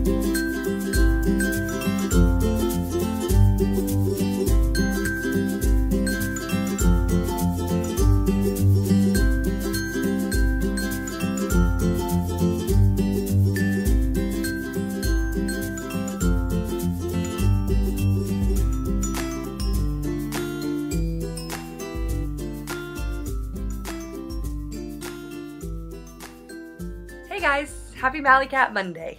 Hey guys, happy Mally Cat Monday.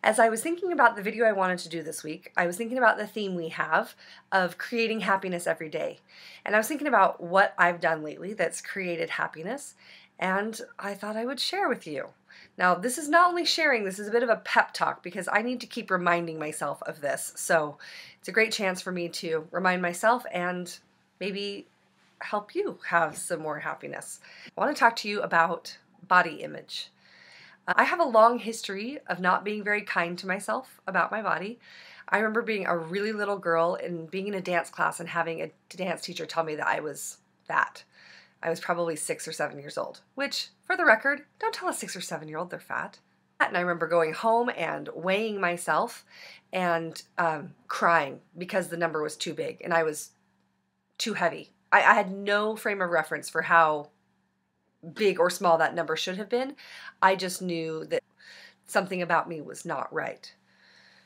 As I was thinking about the video I wanted to do this week, I was thinking about the theme we have of creating happiness every day. And I was thinking about what I've done lately that's created happiness, and I thought I would share with you. Now, this is not only sharing, this is a bit of a pep talk because I need to keep reminding myself of this. So it's a great chance for me to remind myself and maybe help you have some more happiness. I want to talk to you about body image. I have a long history of not being very kind to myself about my body. I remember being a really little girl and being in a dance class and having a dance teacher tell me that I was fat. I was probably 6 or 7 years old, which, for the record, don't tell a 6 or 7-year-old they're fat. And I remember going home and weighing myself and crying because the number was too big and I was too heavy. I had no frame of reference for how big or small that number should have been. I just knew that something about me was not right.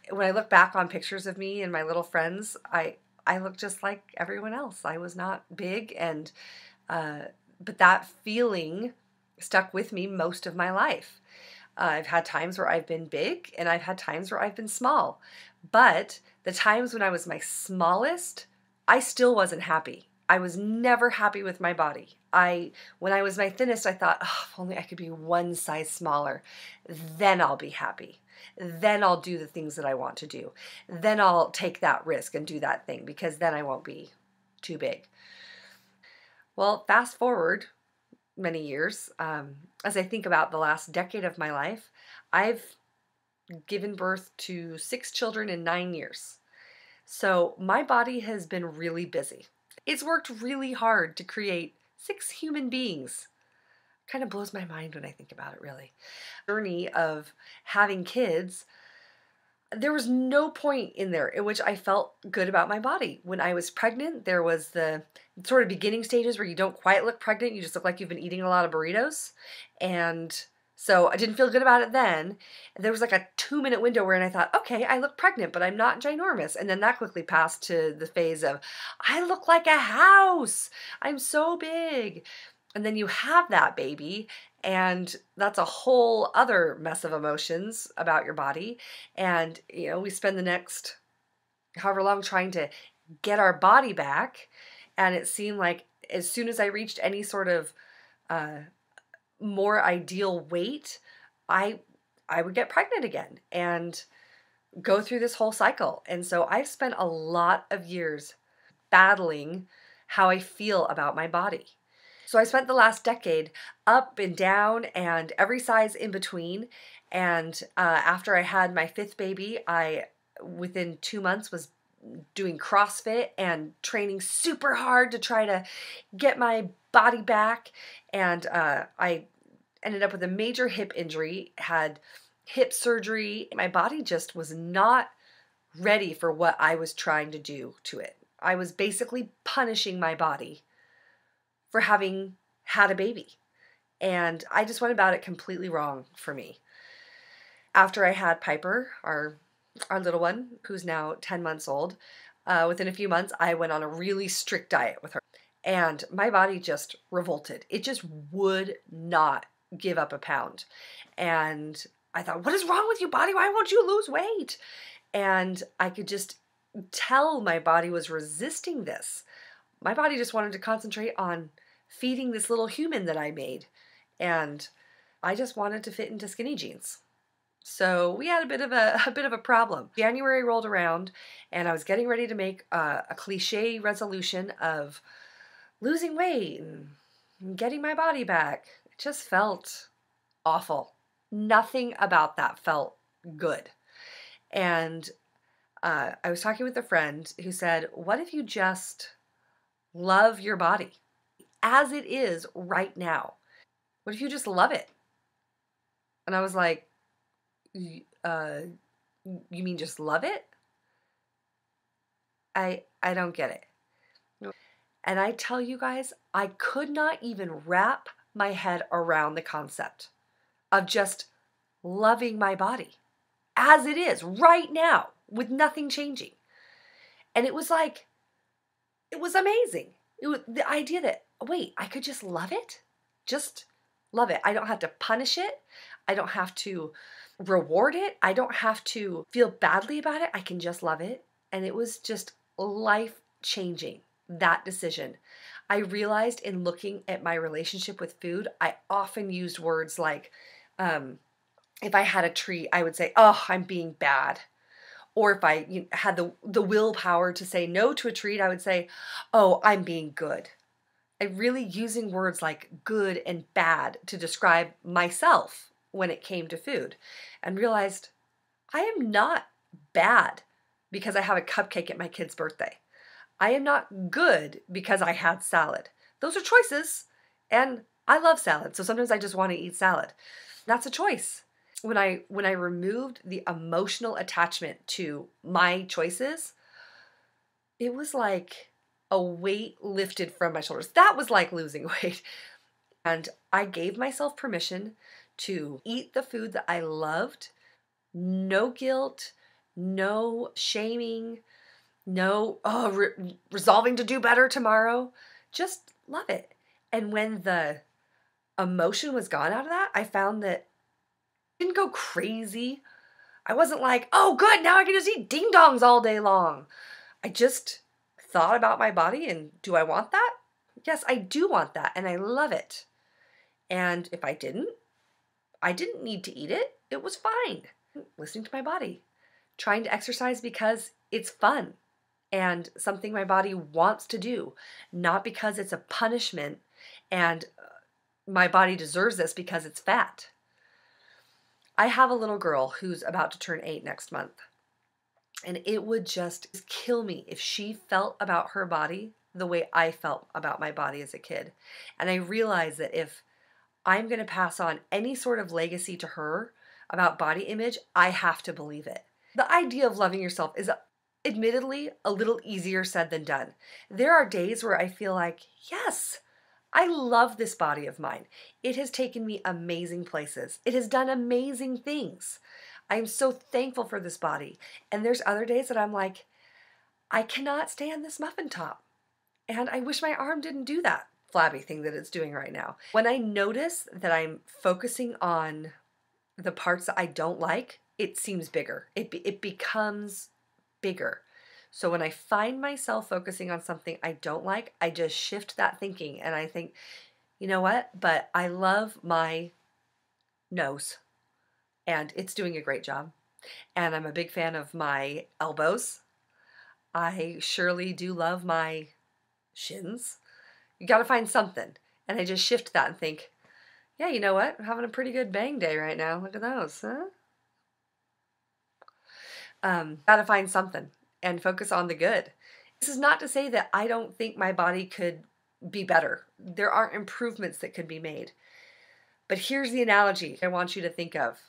When I look back on pictures of me and my little friends, I look just like everyone else. I was not big, and but that feeling stuck with me most of my life. I've had times where I've been big and I've had times where I've been small. But the times when I was my smallest, I still wasn't happy. I was never happy with my body. When I was my thinnest, I thought, oh, if only I could be one size smaller, then I'll be happy. Then I'll do the things that I want to do. Then I'll take that risk and do that thing because then I won't be too big. Well, fast forward many years, as I think about the last decade of my life, I've given birth to 6 children in 9 years. So my body has been really busy. It's worked really hard to create 6 human beings. Kind of blows my mind when I think about it, really. Journey of having kids, there was no point in there in which I felt good about my body. When I was pregnant, there was the sort of beginning stages where you don't quite look pregnant, you just look like you've been eating a lot of burritos. And so I didn't feel good about it then. There was like a 2-minute window wherein I thought, okay, I look pregnant, but I'm not ginormous. And then that quickly passed to the phase of, I look like a house. I'm so big. And then you have that baby, and that's a whole other mess of emotions about your body. And, we spend the next however long trying to get our body back. And it seemed like as soon as I reached any sort of more ideal weight, I would get pregnant again and go through this whole cycle. And so I've spent a lot of years battling how I feel about my body. So I spent the last decade up and down and every size in between. And after I had my 5th baby, I, within 2 months, was doing CrossFit and training super hard to try to get my body back. And I ended up with a major hip injury, had hip surgery. My body just was not ready for what I was trying to do to it. I was basically punishing my body for having had a baby. And I just went about it completely wrong for me. After I had Piper, our little one, who's now 10 months old, within a few months, I went on a really strict diet with her. And my body just revolted. It just would not give up a pound. And I thought, what is wrong with you, body? Why won't you lose weight? And I could just tell my body was resisting this. My body just wanted to concentrate on feeding this little human that I made. And I just wanted to fit into skinny jeans. So we had a bit of a problem. January rolled around and I was getting ready to make a cliche resolution of losing weight and getting my body back. It just felt awful. Nothing about that felt good. And I was talking with a friend who said, what if you just love your body as it is right now? What if you just love it? And I was like, You mean just love it? I don't get it. And I tell you guys, I could not even wrap my head around the concept of just loving my body as it is right now with nothing changing. And it was like, it was amazing. It was the idea that, wait, I could just love it? Just love it. I don't have to punish it. I don't have to reward it. I don't have to feel badly about it. I can just love it. And it was just life changing, that decision. I realized in looking at my relationship with food, I often used words like, if I had a treat, I would say, oh, I'm being bad. Or if I had the willpower to say no to a treat, I would say, oh, I'm being good. I really using words like good and bad to describe myself when it came to food, and realized I am not bad because I have a cupcake at my kid's birthday. I am not good because I had salad. Those are choices, and I love salad, so sometimes I just want to eat salad. That's a choice. When I removed the emotional attachment to my choices, it was like a weight lifted from my shoulders. That was like losing weight. And I gave myself permission to eat the food that I loved. No guilt, no shaming, no resolving to do better tomorrow. Just love it. And when the emotion was gone out of that, I found that I didn't go crazy. I wasn't like, oh good, now I can just eat ding dongs all day long. I just thought about my body and do I want that? Yes, I do want that and I love it. And if I didn't need to eat it. It was fine. Listening to my body. Trying to exercise because it's fun and something my body wants to do, not because it's a punishment and my body deserves this because it's fat. I have a little girl who's about to turn 8 next month, and it would just kill me if she felt about her body the way I felt about my body as a kid. And I realized that if I'm going to pass on any sort of legacy to her about body image, I have to believe it. The idea of loving yourself is admittedly a little easier said than done. There are days where I feel like, yes, I love this body of mine. It has taken me amazing places. It has done amazing things. I am so thankful for this body. And there's other days that I'm like, I cannot stand this muffin top. And I wish my arm didn't do that flabby thing that it's doing right now. When I notice that I'm focusing on the parts that I don't like, it seems bigger. It becomes bigger. So when I find myself focusing on something I don't like, I just shift that thinking and I think, you know what? But I love my nose and it's doing a great job. And I'm a big fan of my elbows. I surely do love my shins. You got to find something. And I just shift that and think, yeah, you know what? I'm having a pretty good bang day right now. Look at those, huh? Got to find something and focus on the good. This is not to say that I don't think my body could be better. There are improvements that could be made. But here's the analogy I want you to think of.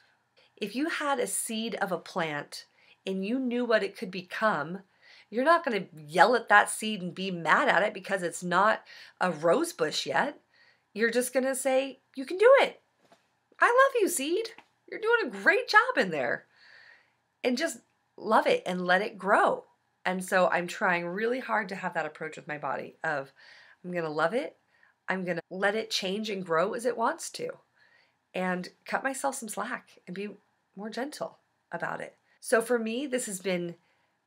If you had a seed of a plant and you knew what it could become, you're not going to yell at that seed and be mad at it because it's not a rose bush yet. You're just going to say, you can do it. I love you, seed. You're doing a great job in there. And just love it and let it grow. And so I'm trying really hard to have that approach with my body of I'm going to love it. I'm going to let it change and grow as it wants to and cut myself some slack and be more gentle about it. So for me, this has been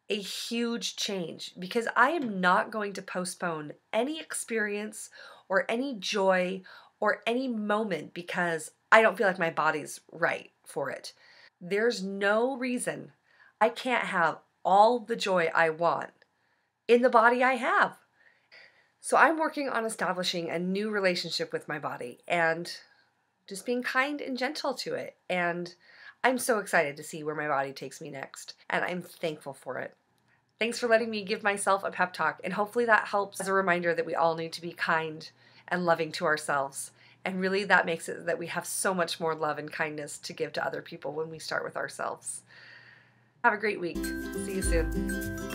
a huge change because I am not going to postpone any experience or any joy or any moment because I don't feel like my body's right for it. There's no reason I can't have all the joy I want in the body I have. So I'm working on establishing a new relationship with my body and just being kind and gentle to it. And I'm so excited to see where my body takes me next. And I'm thankful for it. Thanks for letting me give myself a pep talk. And hopefully that helps as a reminder that we all need to be kind and loving to ourselves. And really that makes it that we have so much more love and kindness to give to other people when we start with ourselves. Have a great week. See you soon.